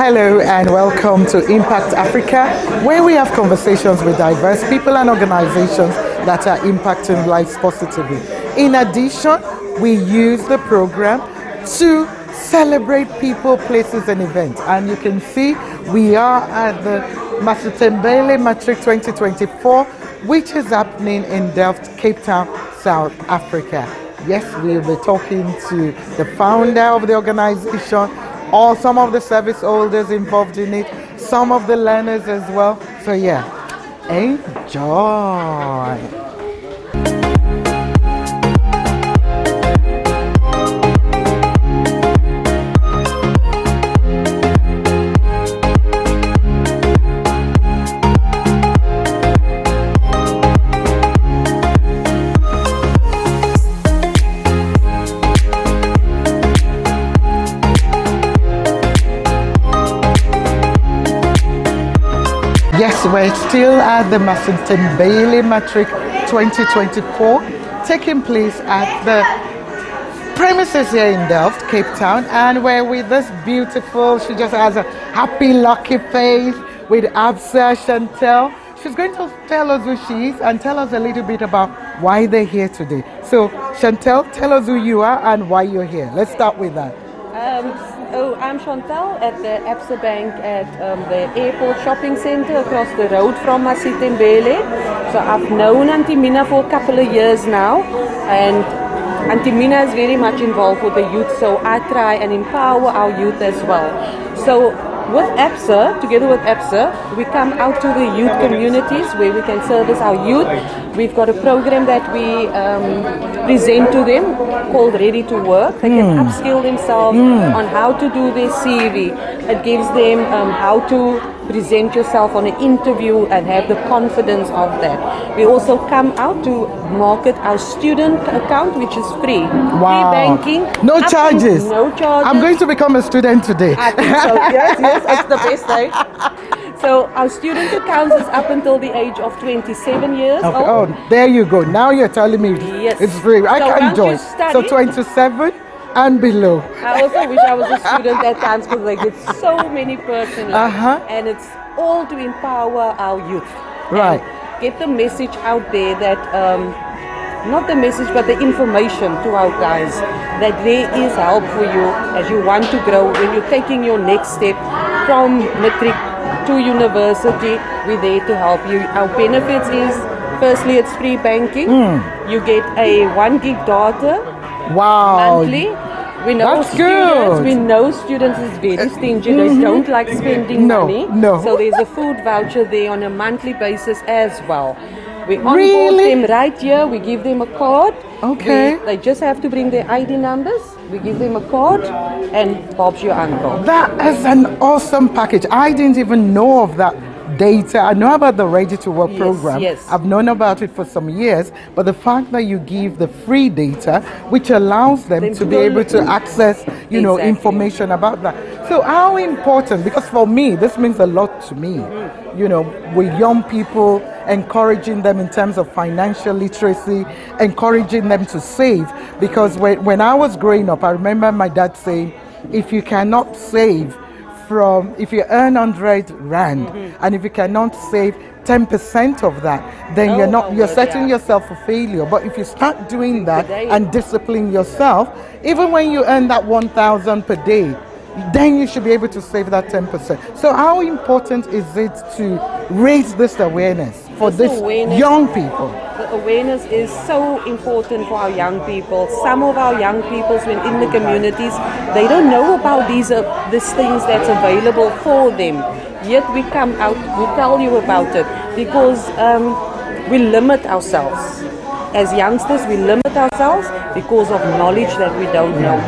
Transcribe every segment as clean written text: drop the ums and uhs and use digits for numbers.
Hello and welcome to Impact Africa, where we have conversations with diverse people and organizations that are impacting lives positively. In addition, we use the program to celebrate people, places and events. And you can see we are at the Masithembele Matric 2024, which is happening in Delft, Cape Town, South Africa. Yes, we will be talking to the founder of the organization, or some of the service holders involved in it, some of the learners as well. So yeah, enjoy. Yes, we're still at the Masithembele Matric 2024, taking place at the premises here in Delft, Cape Town, and we're with this beautiful, she just has a happy, lucky face with Absa Chantal. She's going to tell us who she is and tell us a little bit about why they're here today. So, Chantal, tell us who you are and why you're here. Let's start with that. I'm Chantal at the Absa Bank at the airport shopping centre across the road from Masithembele. So I've known Auntie Mina for a couple of years now, and Auntie Mina is very much involved with the youth, so I try and empower our youth as well. So with Absa, together with Absa, we come out to the youth communities where we can service our youth. We've got a program that we present to them called Ready to Work. They can upskill themselves on how to do their CV. It gives them how to present yourself on an interview and have the confidence of that. We also come out to market our student account, which is free. Wow. Free banking. No charges. No charges. I'm going to become a student today. I think so. Yes, that's the best thing. So our student account is up until the age of 27 years old. Oh, there you go. Now you're telling me Yes. it's free. I can join. So 27 and below. I also wish I was a student at times because I get so many persons, and it's all to empower our youth. Right. And get the message out there that, not the message but the information to our guys that there is help for you as you want to grow when you're taking your next step from matric to university. We're there to help you. Our benefits is, firstly, it's free banking. You get a 1 gig data monthly. We know That's good. We know students is very stingy. They don't like spending money. No. So there's a food voucher there on a monthly basis as well. We onboard them right here. We give them a card. Okay. They just have to bring their ID numbers. We give them a card and Bob's your uncle. That is an awesome package. I didn't even know of that data. I know about the Ready to Work program. Yes. I've known about it for some years, but the fact that you give the free data, which allows them to be able to access, information about that. So how important, because for me, this means a lot to me, with young people, encouraging them in terms of financial literacy, encouraging them to save. Because when I was growing up, I remember my dad saying, if you cannot save if you earn 100 rand and if you cannot save 10% of that, then you're setting yourself for failure. But if you start doing that and discipline yourself, even when you earn that 1,000 per day, then you should be able to save that 10%. So how important is it to raise this awareness for young people? The awareness is so important for our young people. Some of our young people when in the communities, they don't know about these things that's available for them. Yet we come out, we tell you about it because we limit ourselves. As youngsters, we limit ourselves because of knowledge that we don't know.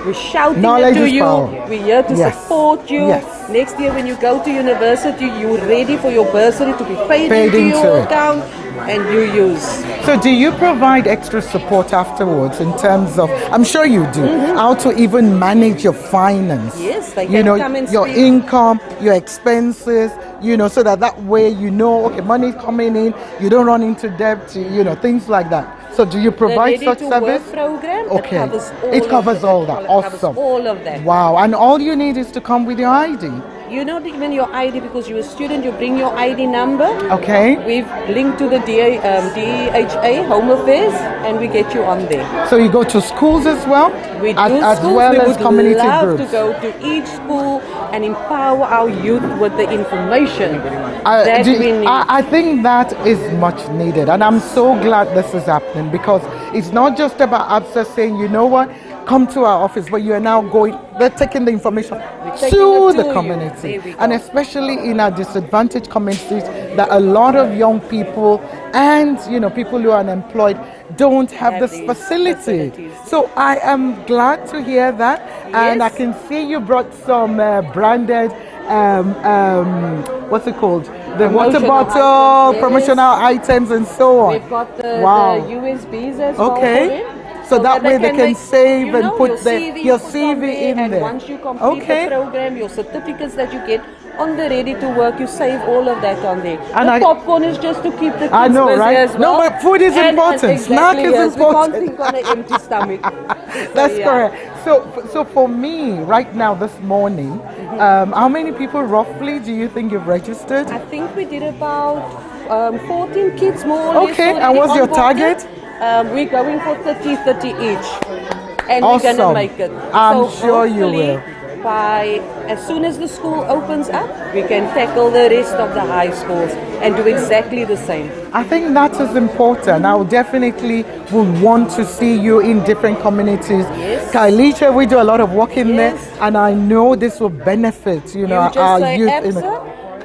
We're shouting it to you. Power. We're here to support you. Yes. Next year when you go to university, you're ready for your bursary to be paid into your account. and you use. So do you provide extra support afterwards in terms of, I'm sure you do, how to even manage your finance? Yes, they can come and your speak. income, your expenses, so that way okay, money coming in, you don't run into debt, things like that. So do you provide the such Ready to service? Work program, Okay. it covers all that. Awesome. Covers all of that. Wow. And all you need is to come with your ID. You not even your ID, because you're a student, you bring your ID number. Okay. We've linked to the DHA Home Affairs, and we get you on there. So you go to schools as well? We do as schools. well We as would community love groups. to go to each school and empower our youth with the information that we need. I think that is much needed, and I'm so glad this is happening, because it's not just about ABSA saying, you know what, come to our office, but you are now they're taking the information to the community, and especially in our disadvantaged communities, that a lot of young people and people who are unemployed don't have this facility. So I am glad to hear that, and I can see you brought some branded what's it called? The water bottle, promotional items, and so on. We've got the USBs as well. Okay. So that way they can save and put your CV in there. And once you complete the program, your certificates that you get on the Ready to Work, you save all of that on there. And the popcorn is just to keep the kids busy right? as well. No, but food is important. Exactly, Snack is important. We can't think on an empty stomach. That's correct. So for me, right now, this morning, how many people roughly do you think you've registered? I think we did about 14 kids more or less. Okay, and what's your target? We're going for 30 each, and awesome. we're gonna make it. I'm sure you will. As soon as the school opens up, we can tackle the rest of the high schools and do exactly the same. I think that is important. I definitely would want to see you in different communities. Yes. Kailisha, we do a lot of work in there, and I know this will benefit, our youth.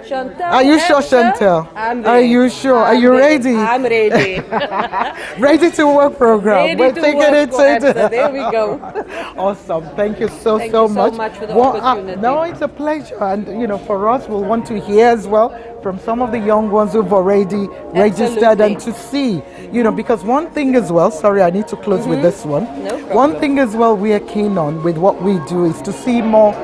Chantal, are you sure, Chantal? I'm ready. Are you sure? Are you ready? I'm ready. Ready to work program. We're taking it to there we go. Awesome. Thank you so much. Thank you so much for the opportunity. No, it's a pleasure. And, for us, we'll want to hear as well from some of the young ones who've already registered, and to see, because one thing as well, sorry, I need to close with this one. No problem. One thing as well we are keen on with what we do is to see more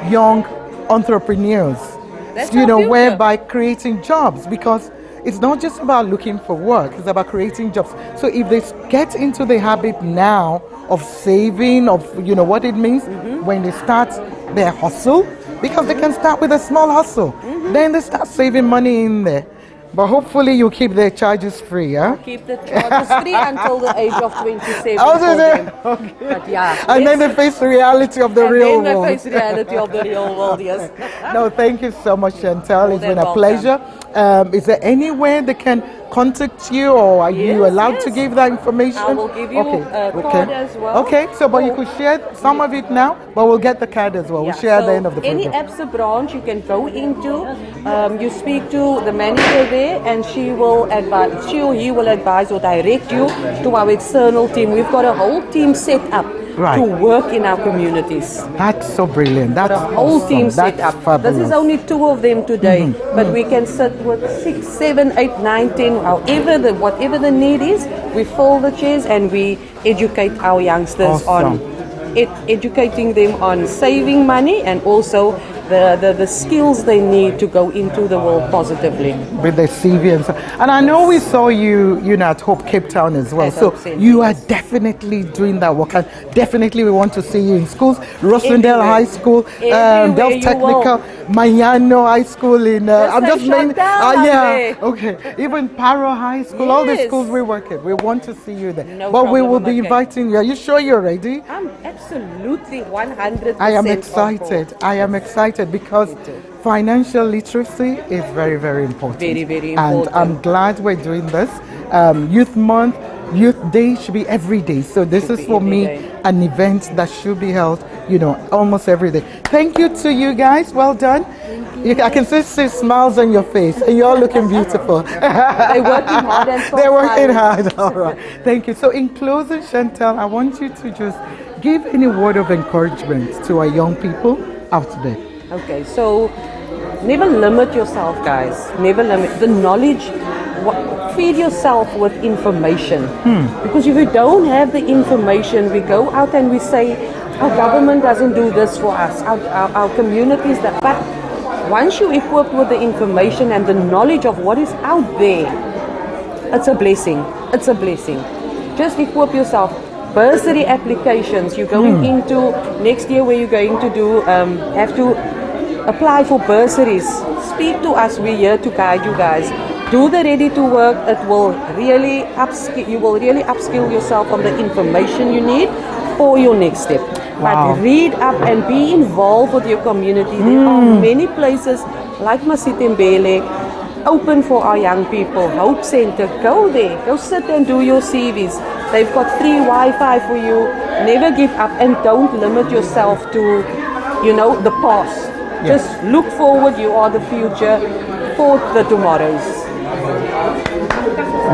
young entrepreneurs. That's whereby creating jobs, because it's not just about looking for work, it's about creating jobs. So if they get into the habit now of saving, of what it means when they start their hustle, because they can start with a small hustle, then they start saving money in there. But hopefully you keep their charges free, yeah? Keep the charges free until the age of 27 for them. Okay. But yeah. And then they face the reality of the real world. And then they face the reality of the real world, yes. No, thank you so much, Chantal. It's been a pleasure. Is there anywhere they can contact you, or are you allowed to give that information? I will give you a card as well. Okay, but you could share some of it now, but we'll get the card as well. We'll share at the end of the program. Any ABSA branch you can go into, you speak to the manager there, and she or he will advise or direct you to our external team. We've got a whole team set up to work in our communities. That's so brilliant. That's a whole awesome. team set up. Fabulous. This is only 2 of them today, but we can sit with 6, 7, 8, 9, 10, whatever the need is. We fill the chairs and we educate our youngsters on educating them on saving money, and also the skills they need to go into the world positively. With the CV and so. And I know we saw you at Hope Cape Town as well. So you are definitely doing that work, and definitely we want to see you in schools. Rosendale High School, Delft Technical, Mayano High School in I'm just mainly okay. Even Paro High School, all the schools we work at. We want to see you there. But we will be inviting you. Are you sure you're ready? I'm absolutely 100%. I am excited. I am excited because financial literacy is very, very important. Very, very important. And I'm glad we're doing this. Youth Month, Youth Day should be every day. So this is for me an event that should be held, almost every day. Thank you to you guys. Well done. I can see smiles on your face, and you're looking beautiful. They're working hard and so they're working hard. All right. Thank you. So in closing, Chantal, I want you to just give any word of encouragement to our young people out there. Okay, so never limit yourself, guys. Never limit. The knowledge feed yourself with information. Because if you don't have the information, we go out and we say, our government doesn't do this for us, our communities, but once you're equipped with the information and the knowledge of what is out there, it's a blessing. It's a blessing. Just equip yourself. Bursary applications, you're going into next year where you're going to do, have to apply for bursaries. Speak to us, we're here to guide you guys. Do the ready to work, it will really you will really upskill yourself on the information you need for your next step. Wow. But read up and be involved with your community. There are many places like Masithembele open for our young people. Hope Center, go there, go sit and do your CVs. They've got free Wi-Fi for you. Never give up and don't limit yourself to, the past. Yes. Just look forward, you are the future for the tomorrows.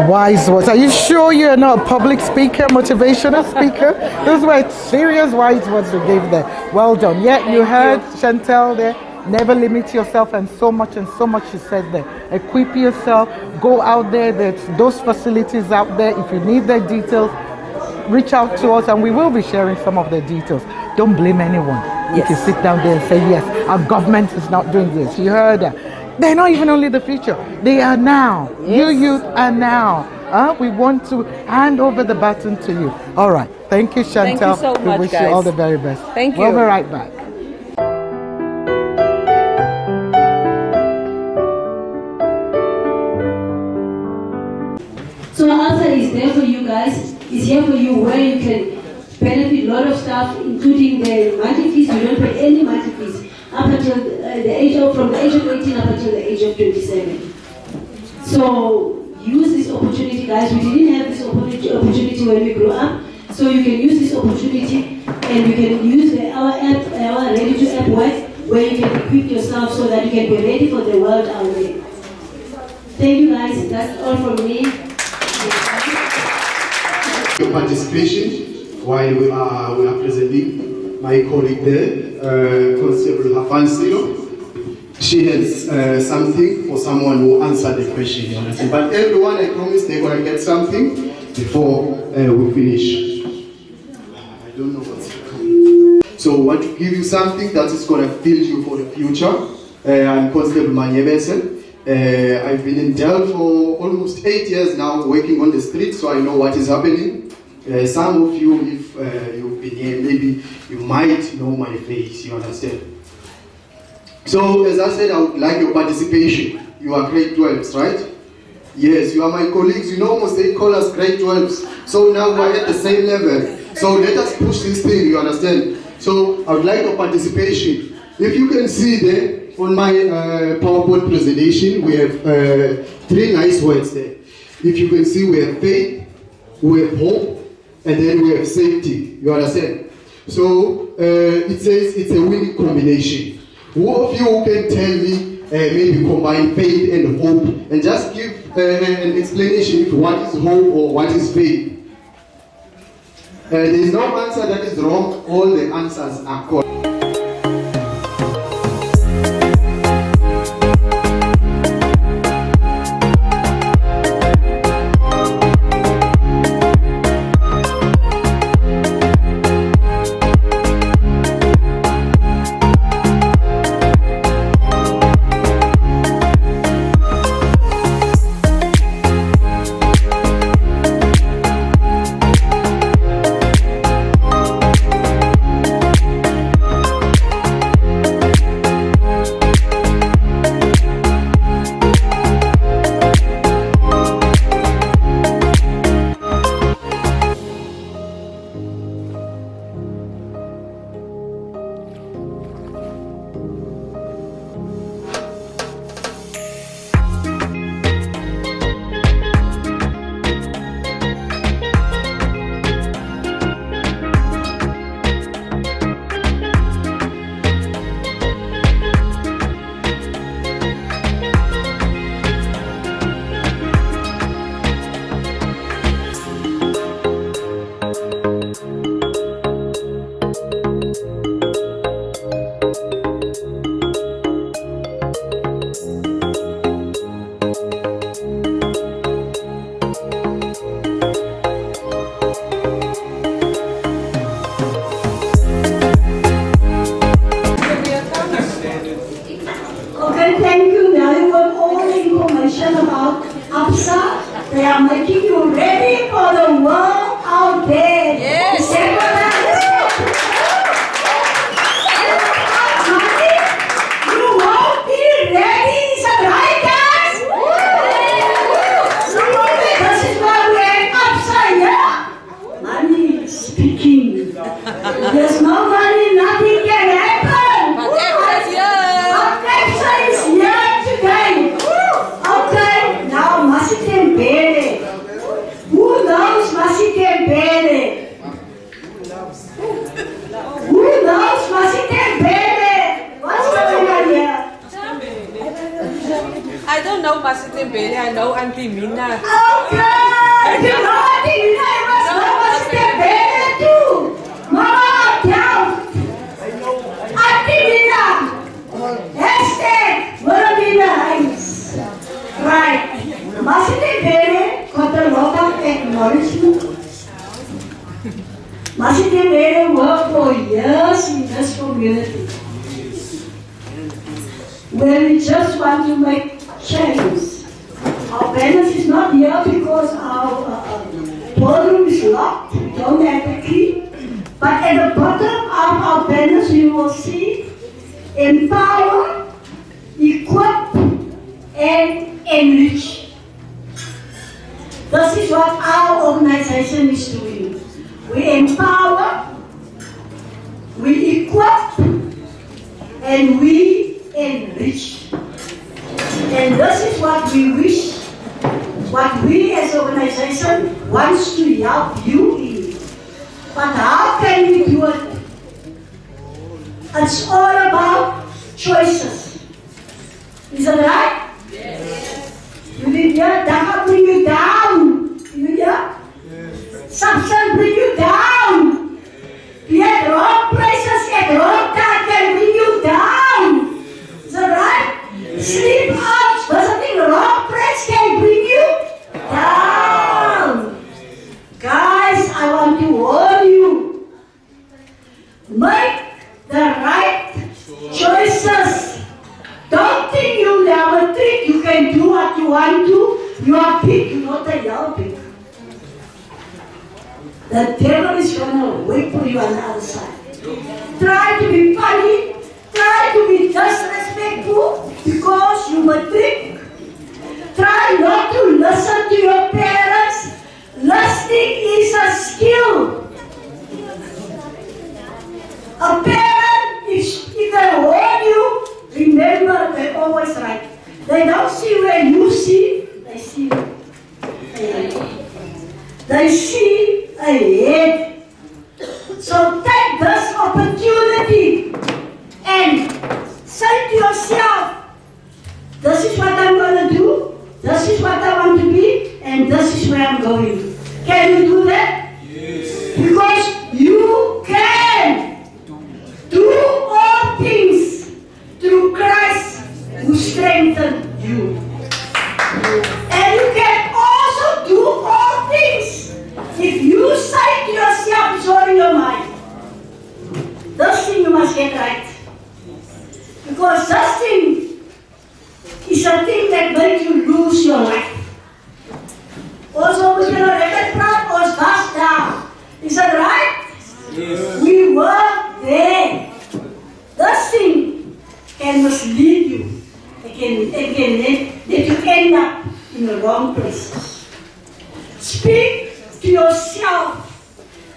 Wise words. Are you sure you're not a public speaker, motivational speaker? Those were serious wise words you gave there. Well done. Yeah, you heard Chantal there. Never limit yourself, and so much you said there. Equip yourself, go out there, there's those facilities out there. If you need the details, reach out to us and we will be sharing some of the details. Don't blame anyone. Yes. If you sit down there and say, yes, our government is not doing this. You heard that. They're not even only the future, they are now. Yes. You youth are now. We want to hand over the baton to you. All right. Thank you, Chantal. Thank you so much, we wish guys. you all the very best. Thank you. We'll be right back. So our answer is there for you guys. It's here for you where you can benefit a lot of stuff, including the monthly fees. You don't pay any monthly fees up until from the age of 18 up until the age of 27. So use this opportunity, guys. We didn't have this opportunity when we grew up. So you can use this opportunity and you can use our app, our Ready to App work, where you can equip yourself so that you can be ready for the world out there. Thank you, guys. That's all from me. Your participation while we are presenting. My colleague there, Constable Hafansilo, she has something for someone who answered the question. You understand? But everyone, I promise, they're going to get something before we finish. I don't know what's coming. So I want to give you something that is going to build you for the future. I'm Constable Manyebese. I've been in Delft for almost 8 years now, working on the street, so I know what is happening. Some of you, if you've been here, maybe you might know my face, you understand? So, as I said, I would like your participation. You are grade 12s, right? Yes, you are my colleagues. You know, almost they call us grade 12s. So now we are at the same level. So let us push this thing, you understand? So I would like your participation. If you can see there, on my PowerPoint presentation, we have 3 nice words there. If you can see, we have faith, we have hope, and then we have safety. You understand? So it says it's a winning combination. Who of you can tell me maybe combine faith and hope, and just give an explanation of what is hope or what is faith? There is no answer that is wrong. All the answers are correct. are making you ready for the world out there. Yes. You won't be ready, is that right, guys? This is why we're upside down. Money is speaking. There's no money, nothing can happen. But Absa is here. Absa is here today. Okay, now Masithembele. Who knows Masithembele? Who knows Masithembele? What's going on here? I don't know Masithembele, I know Auntie Mina. Okay, you know Auntie Mina, you must know Masithembele too. Mama, Delft. Auntie Mina. Hashtag Wilhelmina Heynes. Right. Masithembele got a lot of acknowledgement. Masithembele worked for years in this community. Where we just want to make change. Our banners is not here because our ballroom is locked. We don't have the key. But at the bottom of our banners you will see empower, equip, and enrich. This is what our organization is doing. We empower, we equip, and we enrich. And this is what we wish, what we as an organization wants to help you in. But how can we do it? It's all about choices. Is that right? Yes. You did hear? That bring you down. You hear? Substance bring you down. Be at wrong places at wrong time can bring you down. Is that right? Sleep out, visiting wrong place can bring you down. Guys, I want to warn you. Make the right choices. Don't think you never think you can do what you want to. You are big, you're not a young big. The devil is going to wait for you on the other side. Try to be funny. Try to be disrespectful because you matric. Try not to listen to your parents. Listening is a skill. A parent, if they warn you, remember they're always right. They don't see where you see, they see ahead. They see ahead. So take this opportunity and say to yourself, this is what I'm going to do, this is what I want to be, and this is where I'm going. Can you do that? Yes. Because you can do all things through Christ who strengthens you. And you can also do all things if you say to yourself, it's all in your mind. This thing you must get right. Because this thing is a thing that makes you lose your life. Also, we can record praat ons was down. Is that right? Yes. We were there. This thing can mislead you. It can let you end up in the wrong places. Speak to yourself.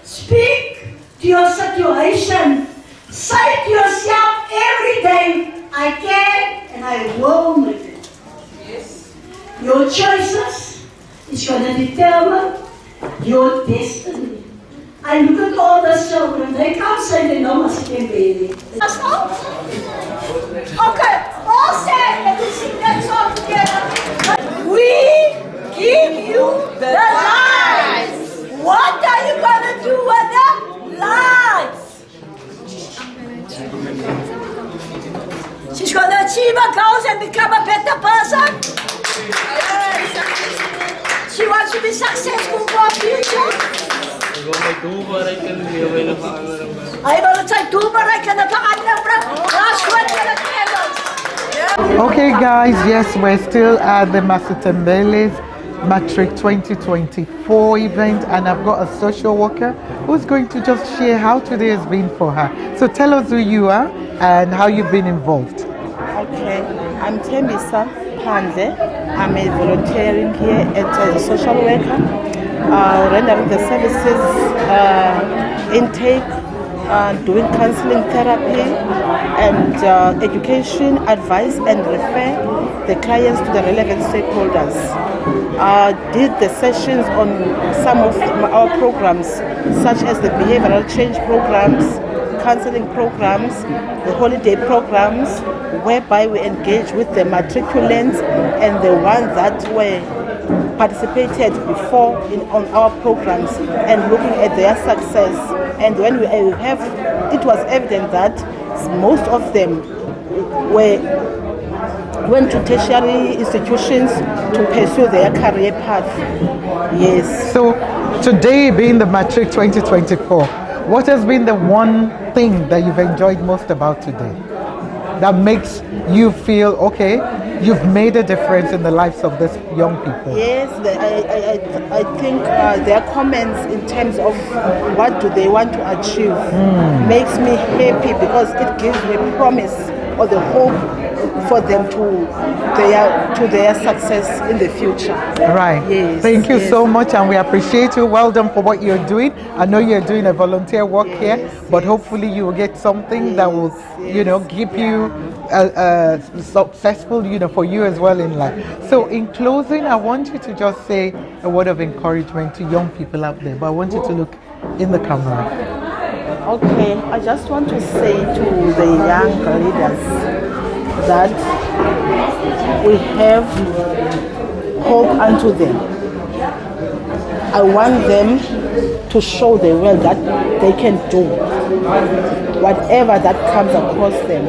Speak to your situation. Say to yourself every day, I can and I will make it. Yes. Your choices is going to determine your destiny. I look at all the children, they can't say they know Masithembele. That's all? Okay, all said, and we sing that song together. We give you the lights. What are you going to do with the lights? She's going to achieve her goals and become a better person. She wants to be successful for her future. Hy wil dit sy doel bereik en 'n verander bring. Daar's groot candles. Okay guys, yes, we're still at the Masithembele's Matric 2024 event, and I've got a social worker who's going to just share how today has been for her. So tell us who you are and how you've been involved. Okay, I'm Tembisa Panze. I'm a volunteering here as a social worker, rendering the services, intake, doing counseling, therapy, and education, advice, and refer the clients to the relevant stakeholders. Did the sessions on some of our programs, such as the behavioral change programs, counseling programs, the holiday programs, whereby we engage with the matriculants and the ones that were participated before on our programs and looking at their success. And when it was evident that most of them went to tertiary institutions to pursue their career path. Yes. So today being the Matric 2024, what has been the one thing that you've enjoyed most about today that makes you feel, okay, you've made a difference in the lives of these young people? Yes, I think their comments in terms of what do they want to achieve makes me happy, because it gives me promise or the hope for them to their success in the future. Right. Yes. Thank you yes. so much, and we appreciate you. Well done for what you're doing. I know you're doing a volunteer work here, but hopefully you will get something that will, keep you successful, for you as well in life. So in closing, I want you to just say a word of encouragement to young people out there, but I want you to look in the camera. Okay, I just want to say to the young leaders that we have hope unto them. I want them to show the world that they can do whatever that comes across them.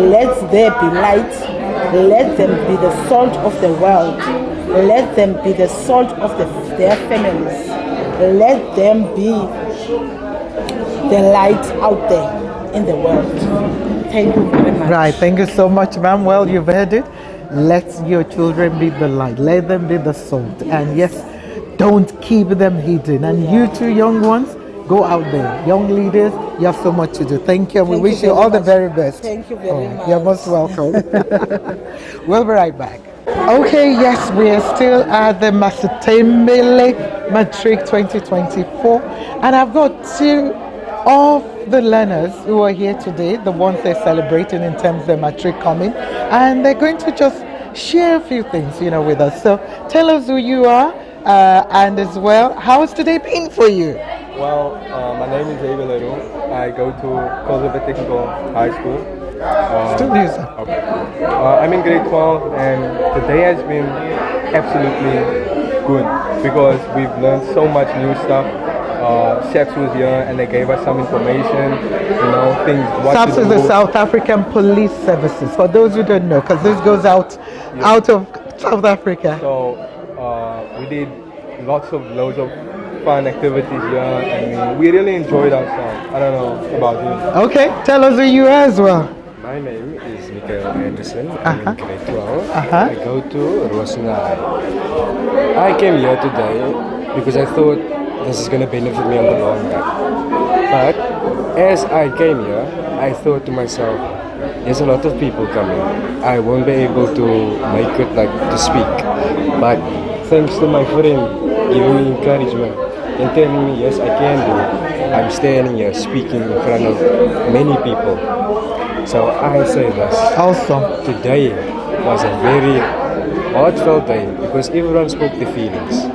Let there be light. Let them be the salt of the world. Let them be the salt of their families. Let them be the light out there in the world. Thank you very much. Right, thank you so much, ma'am. Well, you've heard it. Let your children be the light. Let them be the salt. And yes, don't keep them hidden. And you two young ones, go out there. Young leaders, you have so much to do. Thank you. And we wish you all the very best. Thank you very much. You're most welcome. We'll be right back. Okay, yes, we are still at the Masithembele Matric 2024. And I've got two of the learners who are here today, the ones they're celebrating in terms of their matric coming, and they're going to just share a few things, with us. So tell us who you are, and as well, how has today been for you? Well, my name is Abel. I go to Kosovo Technical High School. Okay. I'm in grade 12, and the day has been absolutely good because we've learned so much new stuff. SAPS was here and they gave us some information, things. SAPS is the South African Police Services, for those who don't know, because this goes out of South Africa. So we did loads of fun activities here, and we really enjoyed ourselves. I don't know about you. Okay, tell us who you are as well. My name is Michael Anderson. I'm in grade 12. I go to Rosenai. I came here today because I thought this is going to benefit me on the long run. But as I came here, I thought to myself, there's a lot of people coming. I won't be able to make it to speak. But thanks to my friend giving me encouragement and telling me, yes, I can do it. I'm standing here speaking in front of many people. So I say this. Awesome. Today was a very heartfelt day because everyone spoke their feelings.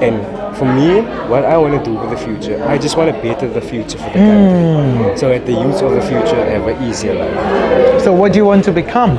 And for me, what I want to do with the future, I just want to better the future for the country. So that the youth of the future have an easier life. So what do you want to become?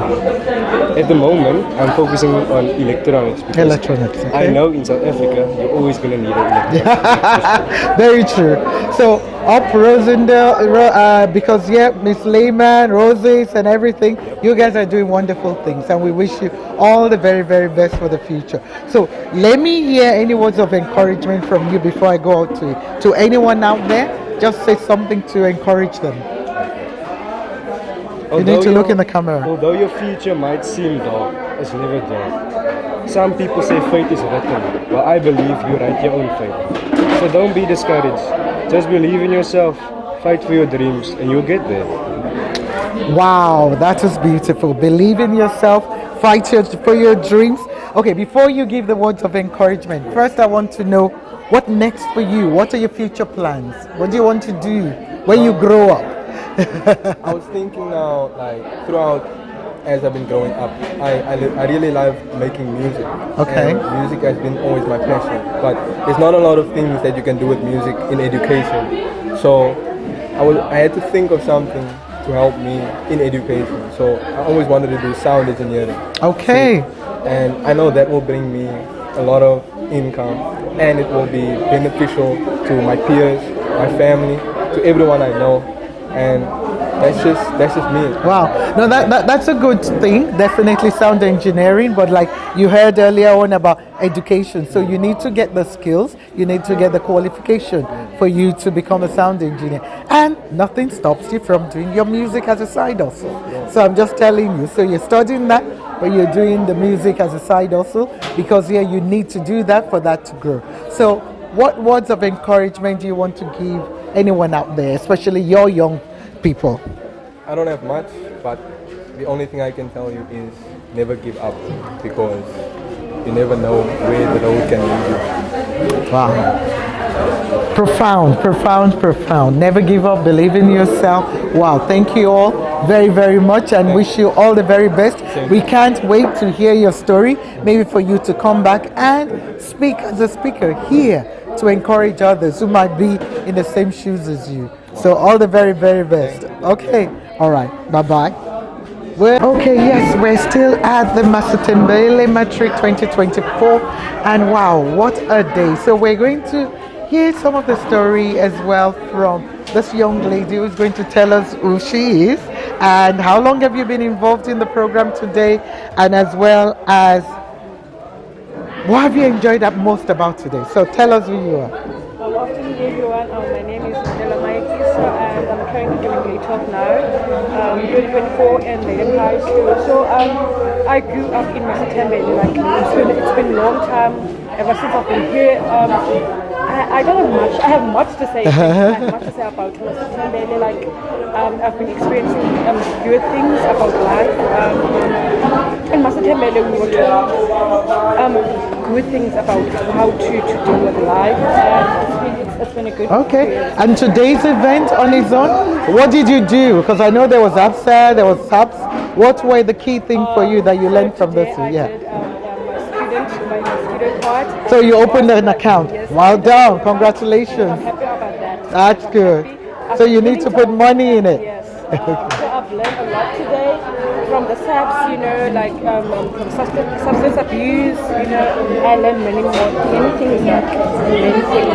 At the moment, I'm focusing on electronics. Okay. I know in South Africa, you're always going to need an electronics. Very true. So up Rosendale, because Miss Lehman, Roses and everything, you guys are doing wonderful things, and we wish you all the very, very best for the future. So let me hear any words of encouragement from you before I go out to anyone out there. Just say something to encourage them. You need to look in the camera. Although your future might seem dark, is never there. Some people say fate is written. Well, I believe you write your own fate. So don't be discouraged. Just believe in yourself, fight for your dreams, and you'll get there. Wow, that is beautiful. Believe in yourself, for your dreams. Okay, before you give the words of encouragement, first I want to know what next for you. What are your future plans? What do you want to do when you grow up? I was thinking now, like throughout as I've been growing up, I really love making music. Okay. And music has been always my passion. But there's not a lot of things that you can do with music in education. So I had to think of something to help me in education. So I always wanted to do sound engineering. Okay. And I know that will bring me a lot of income, and it will be beneficial to my peers, my family, to everyone I know. And that's just me. Wow. No, that's a good thing. Definitely sound engineering, but like you heard earlier on about education, so you need to get the skills, you need to get the qualification for you to become a sound engineer, and nothing stops you from doing your music as a side hustle. So I'm just telling you, so you're studying that, but you're doing the music as a side hustle, because here you need to do that for that to grow. So what words of encouragement do you want to give anyone out there, especially your young people? I don't have much, but the only thing I can tell you is never give up, because you never know where the road can lead you. Wow. Profound. Never give up, believe in yourself. Wow, thank you all very, very much, and wish you all the very best. We can't wait to hear your story, maybe for you to come back and speak as a speaker here to encourage others who might be in the same shoes as you. So all the very, very best. Okay, all right, bye-bye. Okay, yes, we're still at the Masithembele Matric 2024, and wow, what a day. So we're going to hear some of the story as well from this young lady who's going to tell us who she is and how long have you been involved in the program today, and as well as what have you enjoyed most about today. So tell us who you are. Good afternoon, everyone. My name is Chantal August, and I'm currently doing grade 12 now. Grade 24 in Delft High School. So I grew up in Masithembele. Like it's been a long time ever since I've been here. I don't have much. I have much to say. I have much to say about Masithembele. Like I've been experiencing good things about life. In Masithembele, we were taught good things about how to deal with life. It's been a good experience. And today's event on its own, what did you do? Because I know there was ABSA, there was SAPS. What were the key things for you that you learned from this? I did my student card. So you opened an account. Yes, well done. Congratulations. I'm happy about that. That's good. So you need to put money in it. Yes. So I've learned a lot today from the SAPs, like from substance abuse, I learned many things.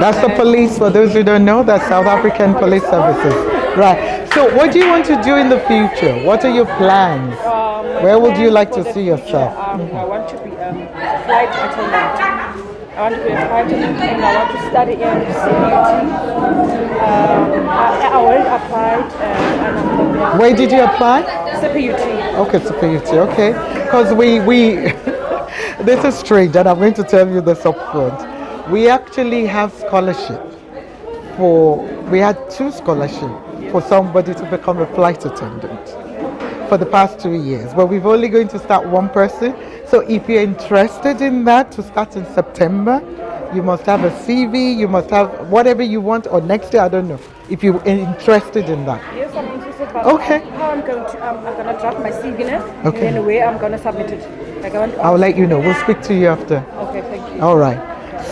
That's the police, for those who don't know, that's South African Police Services. Right. So what do you want to do in the future? What are your plans? Where would you like to see yourself? I want to be a flight attendant. I want to be a flight attendant, and I want to study in CPUT. I already applied. And where did you apply? CPUT. Okay, CPUT. Okay, because we this is strange, and I'm going to tell you this up front. We actually have scholarship we had 2 scholarships for somebody to become a flight attendant for the past 2 years, but we're only going to start 1 person. So if you're interested in that, to start in September, you must have a CV, you must have whatever you want, or next year, I don't know, if you're interested in that. Yes, I'm interested, but okay. How I'm going to draft my CV now, okay. And then where I'm going to submit it. I'll let you know. We'll speak to you after. Okay, thank you. All right.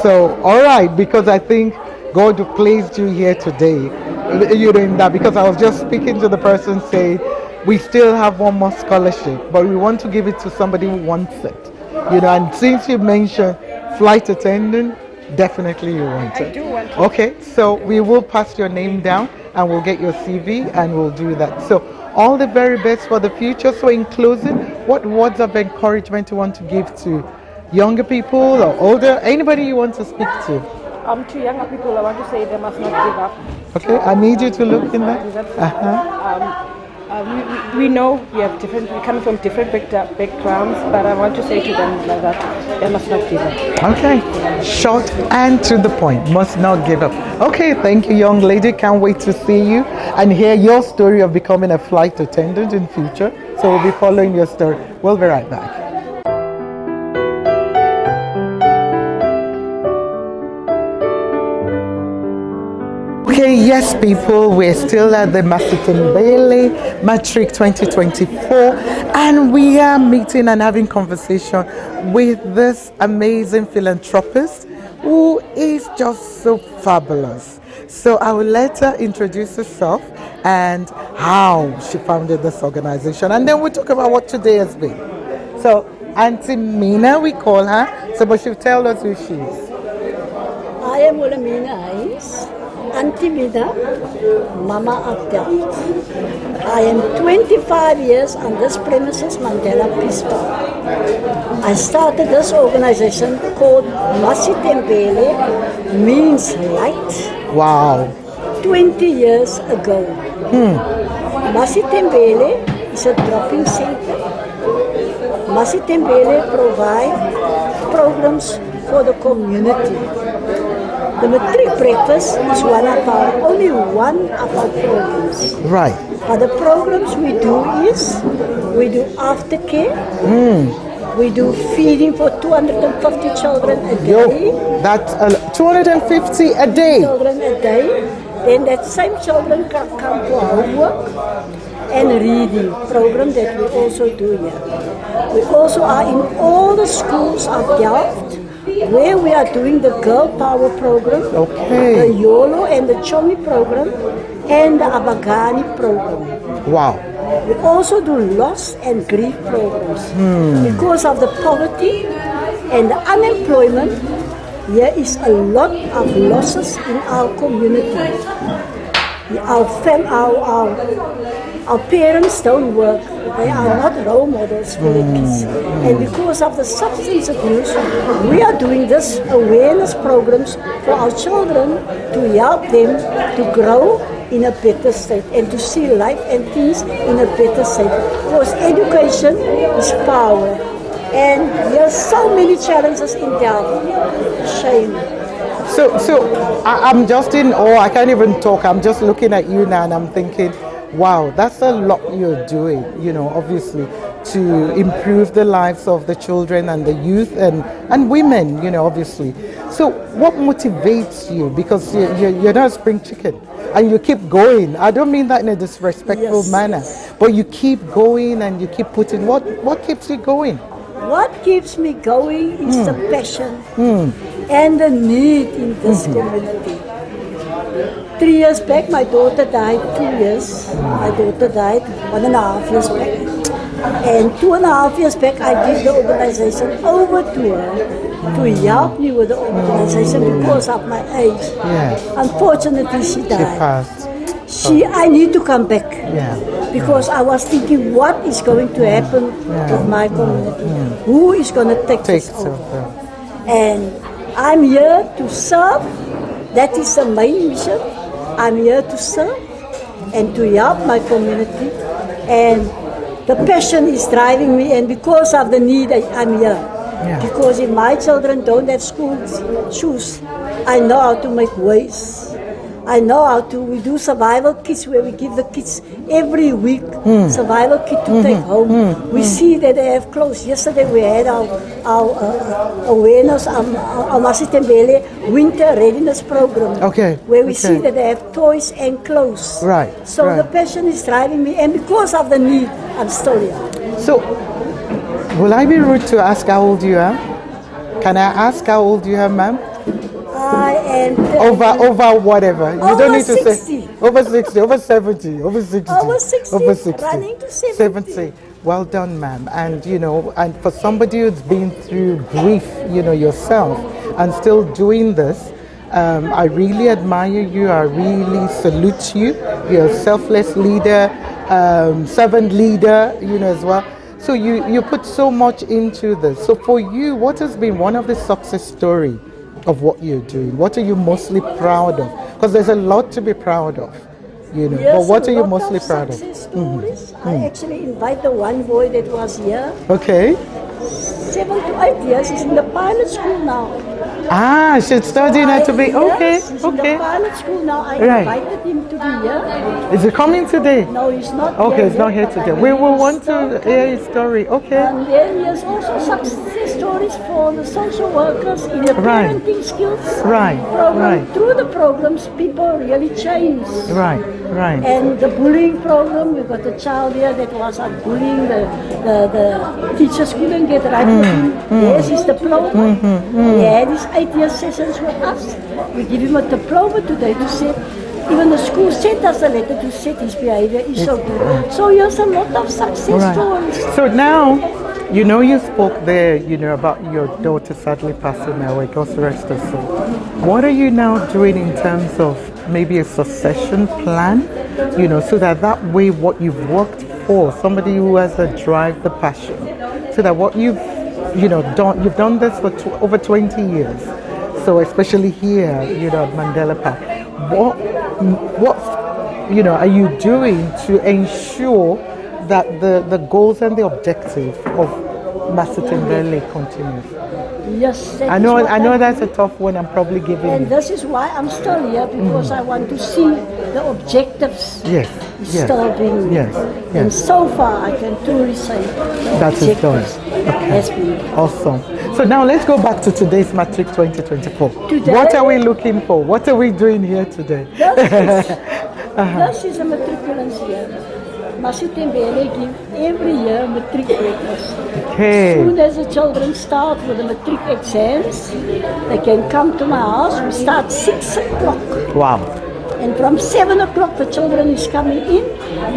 So, all right, because I think God placed you here today, in that, because I was just speaking to the person saying, we still have 1 more scholarship, but we want to give it to somebody who wants it. And since you mentioned flight attendant, definitely you want it. I do want it. Okay, so we will pass your name down and we'll get your CV and we'll do that. So all the very best for the future. So in closing, what words of encouragement you want to give to younger people or older, anybody you want to speak to? To younger people, I want to say they must not give up. Okay, I need you to look in that. we know we're coming from different backgrounds, but I want to say to them that they must not give up. Okay, short and to the point, must not give up. Okay, thank you, young lady. Can't wait to see you and hear your story of becoming a flight attendant in future. So we'll be following your story. We'll be right back. Okay, yes, people, we're still at the Masithembele Matric 2024, and we are meeting and having conversation with this amazing philanthropist who is just so fabulous. So I will let her introduce herself and how she founded this organization, and then we'll talk about what today has been. So Auntie Mina, we call her, so but she'll tell us who she is. I am Wilhelmina Heynes, Auntie Mina, Mama of Delft. I am 25 years on this premises, Mandela Peace Park. I started this organization called Masithembele, means light. Wow. 20 years ago. Masithembele is a drop-in center. Masithembele provides programs for the community. The Matric breakfast is only one of our programs. Right. But the programs we do is, we do aftercare, we do feeding for 250 children a day. That's 250 a day. Children a day. Then that same children can come for homework and reading program that we also do here. We also are in all the schools of Delft, where we are doing the Girl Power program, the YOLO and the Chomi program, and the Abagani program. Wow. We also do loss and grief programs. Because of the poverty and the unemployment, there is a lot of losses in our community. Our parents don't work. They are not role models for the kids. And because of the substance abuse, we are doing this awareness programs for our children to help them to grow in a better state and to see life and things in a better state. Because education is power. And there are so many challenges in Delft. Shame. So I'm just in awe. I can't even talk. I'm just looking at you now and I'm thinking, wow, that's a lot you're doing, obviously, to improve the lives of the children and the youth and women, obviously. So what motivates you? Because you're not a spring chicken and you keep going. I don't mean that in a disrespectful manner, but you keep going and you keep putting, what keeps you going? What keeps me going is the passion and the need in this community. 3 years back, my daughter died. 2 years. My daughter died 1.5 years back. And 2.5 years back, I gave the organization over to her to help me with the organization because of my age. Yeah. Unfortunately, she died. She passed. I need to come back. Because I was thinking, what is going to happen with my community? Who is going to take this over? And I'm here to serve. That is the main mission. I'm here to serve and to help my community. And the passion is driving me, and because of the need, I'm here. Because if my children don't have shoes, I know how to make ways. I know how to, we do survival kits where we give the kids every week survival kit to take home. We see that they have clothes. Yesterday we had our awareness, our Masithembele winter readiness program. Where we see that they have toys and clothes. So the passion is driving me, and because of the need, I'm still here. So, will I be rude to ask how old you are? Can I ask how old you are, ma'am? I am over whatever. You don't need to 60. say over 60, over 70, over 60, over 60, over 60, running to 70. Well done, ma'am. And and for somebody who's been through grief, yourself, and still doing this, I really admire you. I really salute you. You're a selfless leader, servant leader, as well. So you put so much into this. So for you, what has been one of the success stories of what you're doing? What are you mostly proud of? Because there's a lot to be proud of, you know. Yes, But what a are you lot mostly of proud of? success stories. I actually invite the one boy that was here. Okay. 7 to 8 years. He's in the pilot school now. Ah, she's studying to be okay. Yes, he's in the pilot school now. I Right. invited him to be here. Is he coming today? No, he's not. Okay, he's here not here yet, but today. I We believe will he's want still to hear his story. Okay. And then there's also success stories for the social workers in the Right. parenting skills Right, program. right. Through the programs, people really change. Right, right. And the bullying program, we've got a child here that was bullying. The teachers couldn't get right with him. Yes, his diploma. He had his 8-year sessions with us. We give him a diploma today to say, even the school sent us a letter to say his behavior is so good. So here's a lot of success stories. So now, you know, you spoke there, you know, about your daughter sadly passing away. God rest her soul. What are you now doing in terms of maybe a succession plan? You know, so that way what you've worked for, somebody who has the drive, the passion, so that what you've done this for over 20 years. So especially here, you know, at Mandela Park, what you know are you doing to ensure that the goals and the objectives of Masithembele continue? Yes, I know that's a tough one. I'm probably giving. And this is why I'm still here, because I want to see the objectives still being met. And so far, I can truly say that is done. Has been. Awesome. So now let's go back to today's Matric 2024. Today, what are we looking for? What are we doing here today? This is a matriculants year. Masithembele give every year matric papers. Okay. As soon as the children start with the matric exams, they can come to my house. We start 6 o'clock. Wow. And from 7 o'clock, the children is coming in.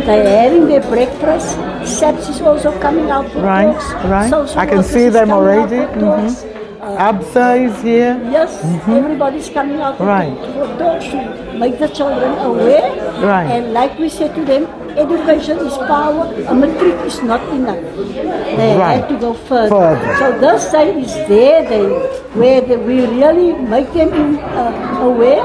They're having their breakfast. SAPS is also coming out for talks. Right. Social I can workers see is them coming out already. for talks. ABSA is here. Yes, everybody's coming out for talks to make the children aware. Right. And like we said to them, education is power. A matric is not enough. They have to go further. So this day is their day where we really make them aware,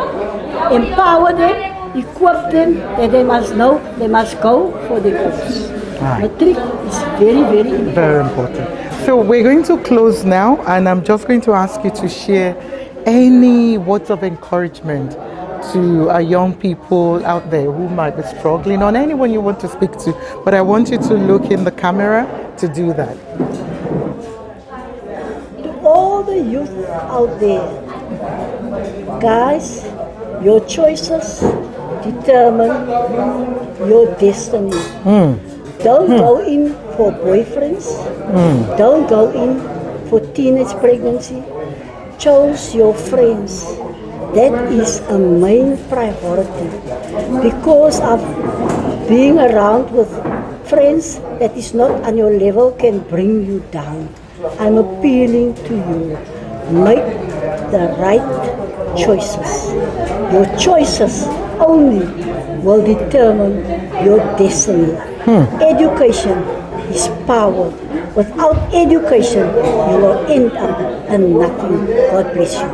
empower them, equip them that they must know, they must go for the goals. Matric is very, very important. Very important. So we're going to close now, and I'm just going to ask you to share any words of encouragement to our young people out there who might be struggling, or anyone you want to speak to. But I want you to look in the camera to do that. To all the youth out there, guys, your choices determine your destiny. Don't go in for boyfriends. Don't go in for teenage pregnancy. Choose your friends. That is a main priority, because of being around with friends that is not on your level can bring you down. I'm appealing to you. Make the right choices. Your choices only will determine your destiny. Education is power. Without education, you will end up in nothing. God bless you.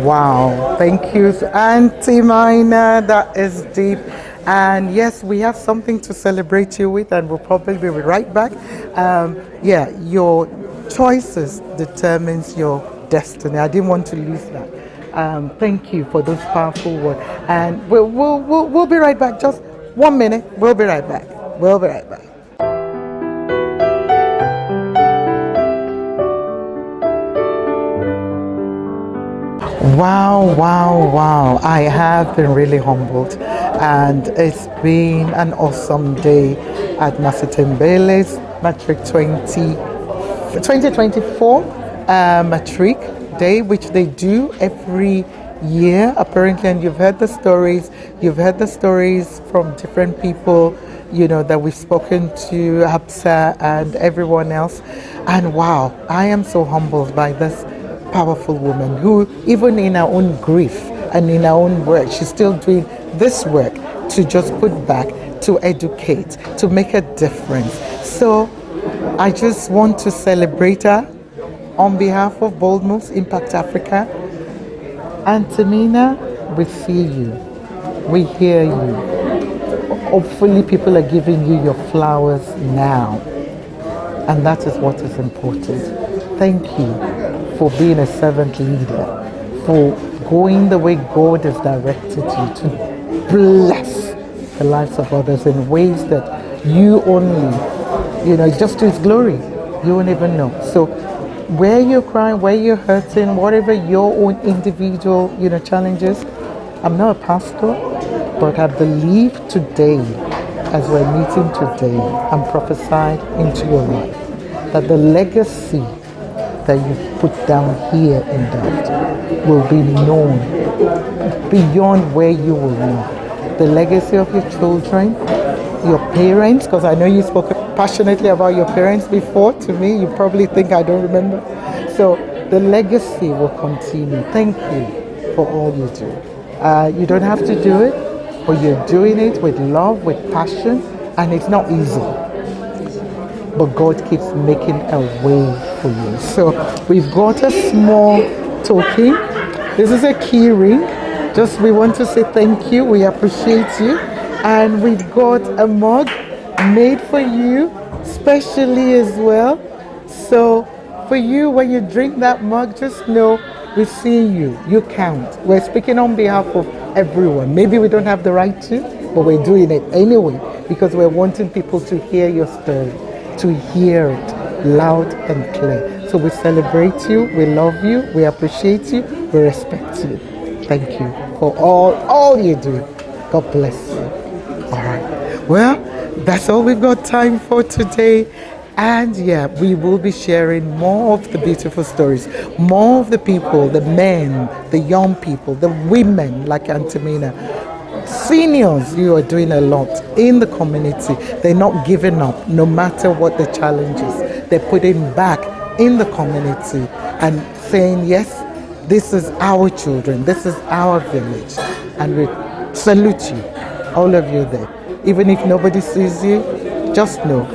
Wow, thank you, Auntie Mina. That is deep. And yes, we have something to celebrate you with, and we'll probably be right back. Your choices determines your destiny. I didn't want to lose that. Thank you for those powerful words. And we'll be right back. Just 1 minute. We'll be right back. We'll be right back. Wow. I have been really humbled, and it's been an awesome day at Masithembele's Matric 2024 Matric Day, which they do every year apparently. And you've heard the stories from different people, you know, that we've spoken to, Absa and everyone else. And wow, I am so humbled by this powerful woman who, even in her own grief and in her own work, she's still doing this work to just put back, to educate, to make a difference. So I just want to celebrate her on behalf of Bold Moves Impact Africa. Auntie Mina, we see you, we hear you, hopefully people are giving you your flowers now. And that is what is important. Thank you for being a servant leader, for going the way God has directed you to bless the lives of others in ways that you only, just to His glory, you won't even know. So where you're crying, where you're hurting, whatever your own individual, challenges, I'm not a pastor, but I believe today, as we're meeting today, I'm prophesied into your life that the legacy that you put down here in Delft will be known beyond where you will know. The legacy of your children, your parents, because I know you spoke passionately about your parents before to me. You probably think I don't remember. So the legacy will continue. Thank you for all you do. You don't have to do it, but you're doing it with love, with passion, and it's not easy. But God keeps making a way for you. So we've got a small token. This is a key ring. Just we want to say thank you. We appreciate you. And we've got a mug made for you, specially as well. So for you, when you drink that mug, just know we see you. You count. We're speaking on behalf of everyone. Maybe we don't have the right to, but we're doing it anyway because we're wanting people to hear your story, to hear it loud and clear. So we celebrate you, we love you, we appreciate you, we respect you. Thank you for all you do. God bless you. All right. Well, that's all we've got time for today. And yeah, we will be sharing more of the beautiful stories, more of the people, the men, the young people, the women like Auntie Mina. Seniors, you are doing a lot in the community. They're not giving up no matter what the challenges. They're putting back in the community and saying, yes, this is our children, this is our village. And we salute you, all of you there. Even if nobody sees you, just know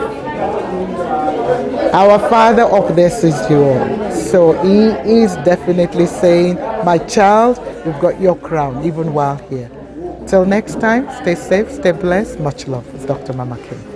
our Father up there sees you all. So He is definitely saying, my child, you've got your crown even while here. Till next time, stay safe, stay blessed. Much love. It's Dr. Mama King.